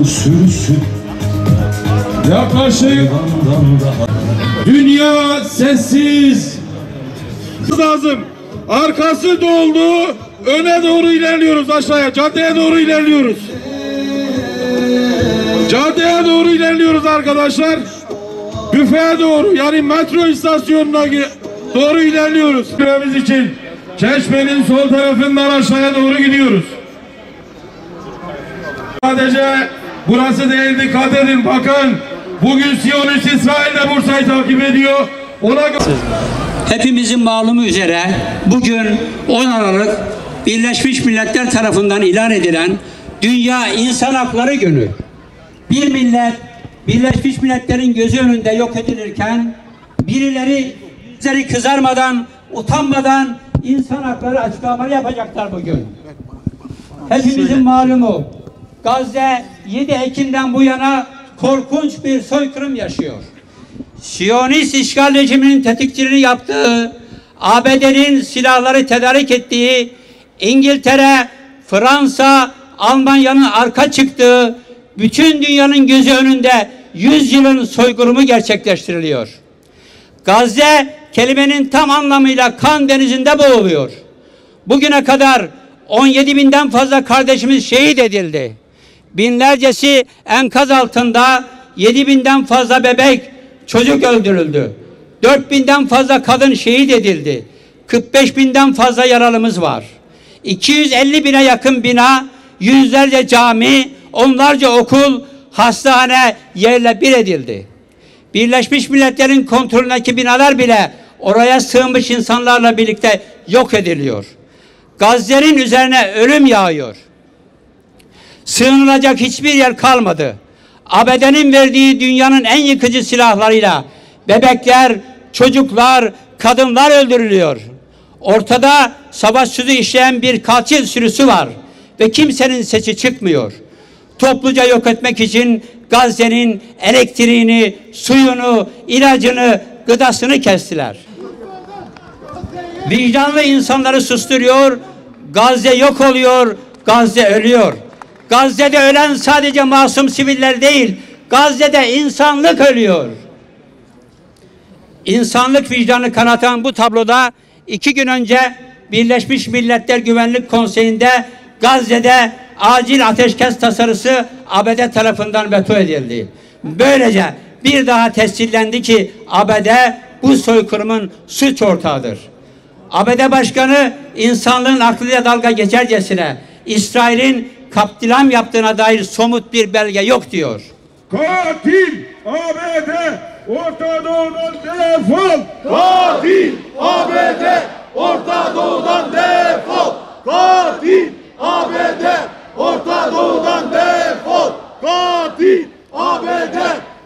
sürsün. Yaklaşık dünya sessiz lazım. Arkası doldu. Öne doğru ilerliyoruz, aşağıya. Caddeye doğru ilerliyoruz. Caddeye doğru ilerliyoruz arkadaşlar. Büfeye doğru, yani metro istasyonuna doğru ilerliyoruz. Süremiz için Çeşme'nin sol tarafından aşağıya doğru gidiyoruz. Sadece burası değil, dikkat edin, bakın. Bugün Siyonist İsrail de Bursa'yı takip ediyor. Hepimizin malumu üzere bugün 10 Aralık Birleşmiş Milletler tarafından ilan edilen Dünya İnsan Hakları Günü. Bir millet Birleşmiş Milletler'in gözü önünde yok edilirken birileri yüzleri kızarmadan, utanmadan insan hakları açıklamaları yapacaklar bugün. Hepimizin malumu Gazze 7 Ekim'den bu yana korkunç bir soykırım yaşıyor. Siyonist işgal rejiminin tetikçiliğini yaptığı, ABD'nin silahları tedarik ettiği, İngiltere, Fransa, Almanya'nın arka çıktığı, bütün dünyanın gözü önünde 100 yılın soykırımı gerçekleştiriliyor. Gazze kelimenin tam anlamıyla kan denizinde boğuluyor. Bugüne kadar 17 binden fazla kardeşimiz şehit edildi. Binlercesi enkaz altında, 7 binden fazla bebek, çocuk öldürüldü. 4 binden fazla kadın şehit edildi. 45 binden fazla yaralımız var. 250 bine yakın bina, yüzlerce cami, onlarca okul, hastane yerle bir edildi. Birleşmiş Milletler'in kontrolündeki binalar bile oraya sığınmış insanlarla birlikte yok ediliyor. Gazze'nin üzerine ölüm yağıyor. Sığınılacak hiçbir yer kalmadı. ABD'nin verdiği dünyanın en yıkıcı silahlarıyla bebekler, çocuklar, kadınlar öldürülüyor. Ortada savaş suçu işleyen bir katil sürüsü var ve kimsenin sesi çıkmıyor. Topluca yok etmek için Gazze'nin elektriğini, suyunu, ilacını, gıdasını kestiler. Vicdanlı insanları susturuyor, Gazze yok oluyor, Gazze ölüyor. Gazze'de ölen sadece masum siviller değil, Gazze'de insanlık ölüyor. İnsanlık vicdanı kanatan bu tabloda 2 gün önce Birleşmiş Milletler Güvenlik Konseyi'nde Gazze'de acil ateşkes tasarısı ABD tarafından veto edildi. Böylece bir daha tescillendi ki ABD bu soykırımın suç ortağıdır. ABD Başkanı insanlığın aklıyla dalga geçercesine İsrail'in katliam yaptığına dair somut bir belge yok diyor. Katil ABD, Orta Doğu'dan defol! Katil ABD, Orta Doğu'dan defol! Katil ABD, Orta Doğu'dan defol! Katil ABD,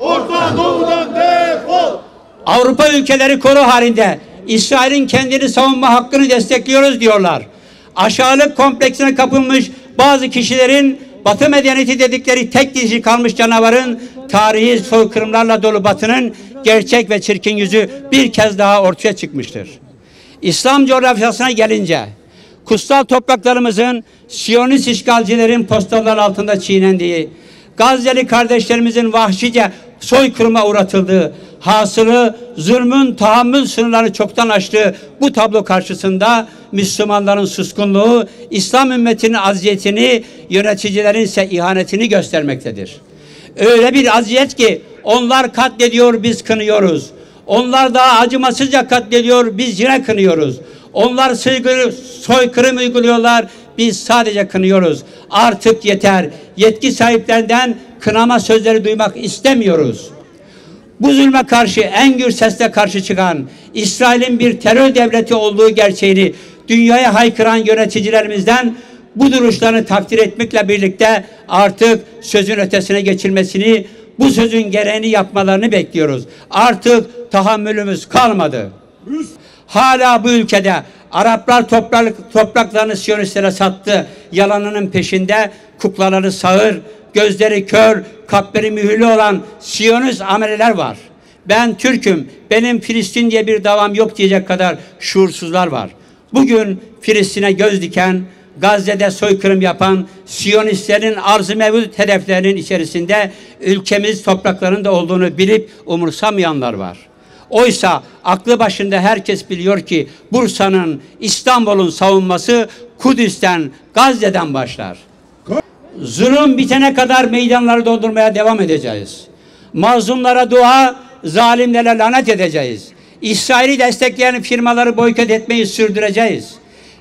Orta Doğu'dan defol! Avrupa ülkeleri koro halinde İsrail'in kendini savunma hakkını destekliyoruz diyorlar. Aşağılık kompleksine kapılmış bazı kişilerin Batı medeniyeti dedikleri tek dişi kalmış canavarın tarihi soykırımlarla dolu Batı'nın gerçek ve çirkin yüzü bir kez daha ortaya çıkmıştır. İslam coğrafyasına gelince kutsal topraklarımızın Siyonist işgalcilerin postallar altında çiğnendiği, Gazze'li kardeşlerimizin vahşice soykırıma uğratıldığı, hasılı zulmün tahammül sınırlarını çoktan aştığı bu tablo karşısında Müslümanların suskunluğu, İslam ümmetinin aziyetini, yöneticilerin ise ihanetini göstermektedir. Öyle bir aziyet ki onlar katlediyor, biz kınıyoruz. Onlar daha acımasızca katlediyor, biz yine kınıyoruz. Onlar soykırım uyguluyorlar, biz sadece kınıyoruz. Artık yeter. Yetki sahiplerinden kınama sözleri duymak istemiyoruz. Bu zulme karşı en gür sesle karşı çıkan, İsrail'in bir terör devleti olduğu gerçeğini dünyaya haykıran yöneticilerimizden bu duruşlarını takdir etmekle birlikte artık sözün ötesine geçilmesini, bu sözün gereğini yapmalarını bekliyoruz. Artık tahammülümüz kalmadı. Hala bu ülkede Araplar topraklarını Siyonistlere sattı yalanının peşinde kuklaları sağır, gözleri kör, kalpleri mühürlü olan Siyonist ameleler var. Ben Türk'üm, benim Filistin diye bir davam yok diyecek kadar şuursuzlar var. Bugün Filistin'e göz diken, Gazze'de soykırım yapan Siyonistlerin arz-ı mevcut hedeflerinin içerisinde ülkemiz topraklarında olduğunu bilip umursamayanlar var. Oysa aklı başında herkes biliyor ki Bursa'nın, İstanbul'un savunması Kudüs'ten, Gazze'den başlar. Zulüm bitene kadar meydanları doldurmaya devam edeceğiz. Mazlumlara dua, zalimlere lanet edeceğiz. İsrail'i destekleyen firmaları boykot etmeyi sürdüreceğiz.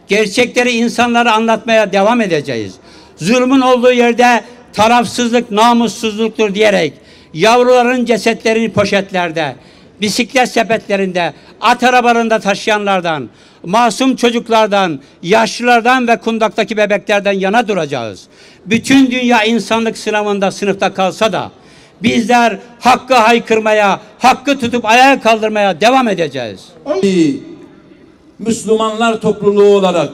Gerçekleri insanlara anlatmaya devam edeceğiz. Zulmün olduğu yerde tarafsızlık namussuzluktur diyerek yavruların cesetlerini poşetlerde, bisiklet sepetlerinde, at arabalarında taşıyanlardan, masum çocuklardan, yaşlılardan ve kundaktaki bebeklerden yana duracağız. Bütün dünya insanlık sınavında sınıfta kalsa da bizler hakkı haykırmaya, hakkı tutup ayağa kaldırmaya devam edeceğiz. Müslümanlar topluluğu olarak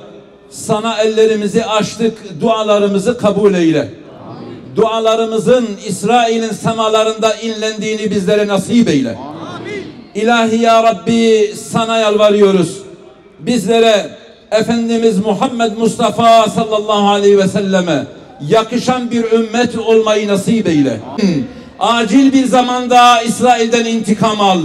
sana ellerimizi açtık, dualarımızı kabul eyle. Amin. Dualarımızın İsrail'in semalarında inlendiğini bizlere nasip eyle. Amin. İlahi ya Rabbi sana yalvarıyoruz. Bizlere Efendimiz Muhammed Mustafa sallallahu aleyhi ve selleme yakışan bir ümmet olmayı nasip eyle. Amin. Acil bir zamanda İsrail'den intikam al.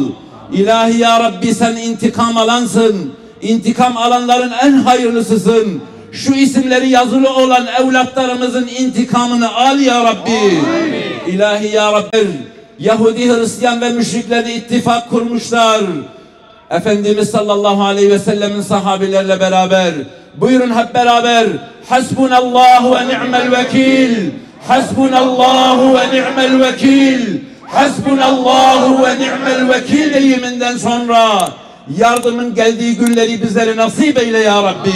İlahi ya Rabbi sen intikam alansın. İntikam alanların en hayırlısısın. Şu isimleri yazılı olan evlatlarımızın intikamını al ya Rabbi. Amin. İlahi ya Rabbi. Yahudi, Hristiyan ve müşriklerle ittifak kurmuşlar. Efendimiz sallallahu aleyhi ve sellemin sahabelerle beraber. Buyurun hep beraber. Hasbunallahu ve ni'mel vekil. Hasbunallahu ve ni'mel vekil. Hasbunallahu ve ni'mel vekil deyiminden sonra yardımın geldiği günleri bizlere nasip eyle ya Rabbi.